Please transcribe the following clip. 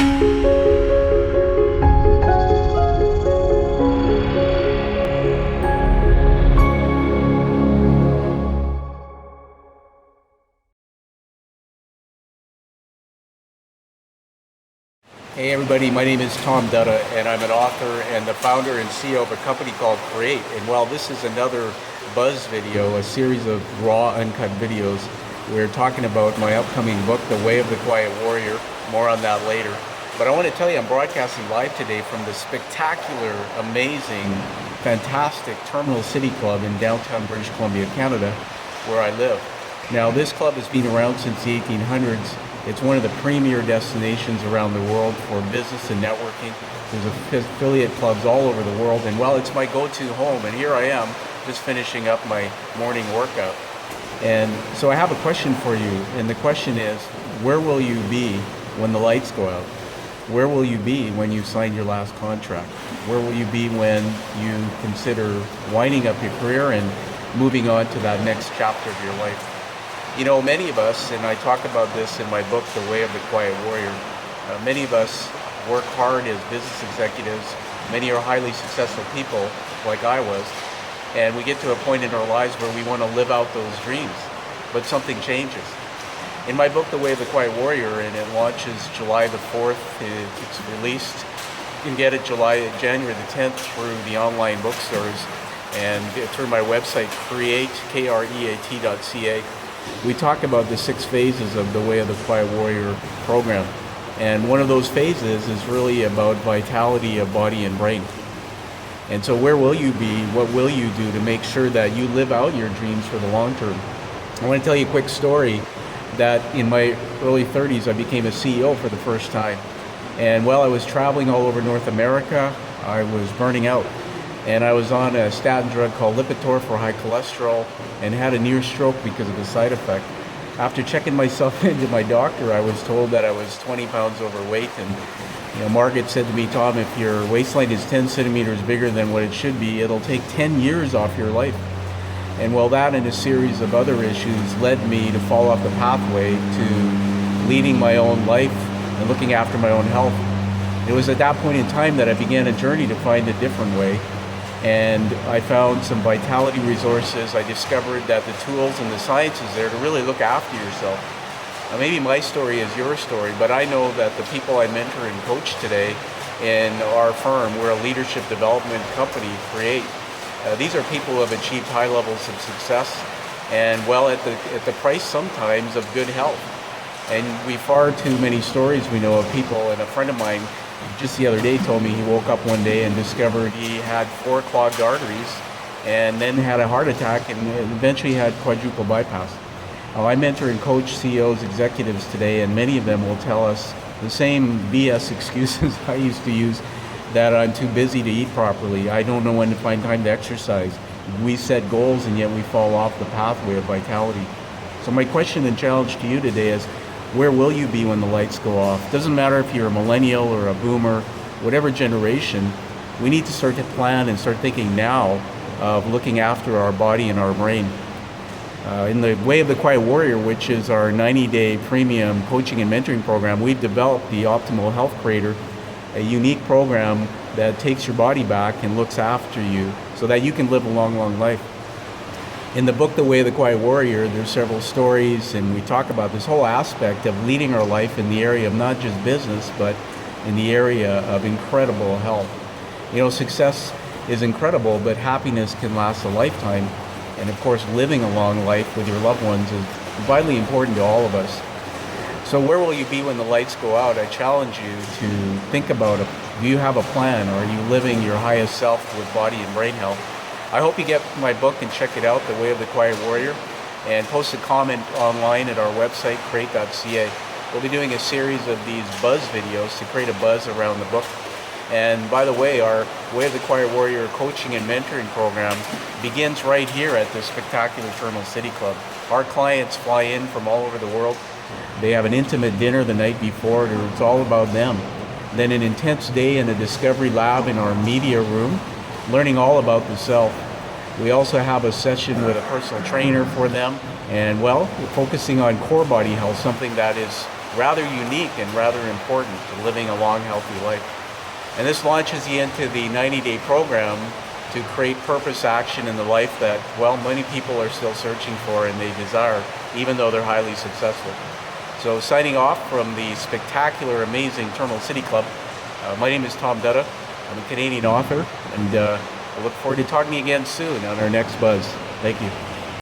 Hey everybody, my name is Tom Dutta, and I'm an author and the founder and CEO of a company called KRE-AT. And while this is another buzz video, a series of raw, uncut videos, we're talking about my upcoming book, The Way of the Quiet Warrior. More on that later. But I want to tell you, I'm broadcasting live today from the spectacular, amazing, fantastic Terminal City Club in downtown British Columbia, Canada, where I live. Now, this club has been around since the 1800s. It's one of the premier destinations around the world for business and networking. There's affiliate clubs all over the world, and well, it's my go-to home, and here I am just finishing up my morning workout. And so I have a question for you, and the question is, where will you be when the lights go out? Where will you be when you sign your last contract? Where will you be when you consider winding up your career and moving on to that next chapter of your life? You know, many of us, and I talk about this in my book, The Way of the Quiet Warrior, many of us work hard as business executives. Many are highly successful people, like I was, and we get to a point in our lives where we want to live out those dreams, but something changes. In my book, The Way of the Quiet Warrior, and it launches July the 4th, it's released. You can get it January the 10th through the online bookstores and through my website, KRE-AT.ca. We talk about the 6 phases of the Way of the Quiet Warrior program. And one of those phases is really about vitality of body and brain. And so where will you be? What will you do to make sure that you live out your dreams for the long term? I want to tell you a quick story that in my early 30s, I became a CEO for the first time. And while I was traveling all over North America, I was burning out. And I was on a statin drug called Lipitor for high cholesterol and had a near stroke because of the side effect. After checking myself into my doctor, I was told that I was 20 pounds overweight. And Margaret said to me, Tom, if your waistline is 10 centimeters bigger than what it should be, it'll take 10 years off your life. And well, that and a series of other issues led me to fall off the pathway to leading my own life and looking after my own health. It was at that point in time that I began a journey to find a different way. And I found some vitality resources. I discovered that the tools and the science is there to really look after yourself. Now, maybe my story is your story, but I know that the people I mentor and coach today in our firm, we're a leadership development company, KRE-AT. These are people who have achieved high levels of success and well at the price sometimes of good health. And we far too many stories we know of people, and a friend of mine just the other day told me he woke up one day and discovered he had 4 clogged arteries and then had a heart attack and eventually had quadruple bypass. I mentor and coach CEOs, executives today, and many of them will tell us the same BS excuses I used to use, that I'm too busy to eat properly, I don't know when to find time to exercise. We set goals and yet we fall off the pathway of vitality. So my question and challenge to you today is, where will you be when the lights go off? Doesn't matter if you're a millennial or a boomer, whatever generation, we need to start to plan and start thinking now of looking after our body and our brain. In the Way of the Quiet Warrior, which is our 90-day premium coaching and mentoring program, we've developed the Optimal Health Creator, a unique program that takes your body back and looks after you so that you can live a long, long life. In the book, The Way of the Quiet Warrior, there's several stories, and we talk about this whole aspect of leading our life in the area of not just business, but in the area of incredible health. Success is incredible, but happiness can last a lifetime. And of course, living a long life with your loved ones is vitally important to all of us. So where will you be when the lights go out? I challenge you to think about it. Do you have a plan? Are you living your highest self with body and brain health? I hope you get my book and check it out, The Way of the Quiet Warrior, and post a comment online at our website, KRE-AT.ca. We'll be doing a series of these buzz videos to create a buzz around the book. And by the way, our Way of the Quiet Warrior coaching and mentoring program begins right here at the spectacular Terminal City Club. Our clients fly in from all over the world. They have an intimate dinner the night before. It's all about them. Then an intense day in a discovery lab in our media room, learning all about the self. We also have a session with a personal trainer for them, and well, we're focusing on core body health, something that is rather unique and rather important to living a long, healthy life. And this launches you into the 90-day program to create purpose action in the life that, well, many people are still searching for and they desire, even though they're highly successful. So signing off from the spectacular, amazing Terminal City Club, my name is Tom Dutta. I'm a Canadian author, and I look forward to talking to you again soon on our next Buzz. Thank you.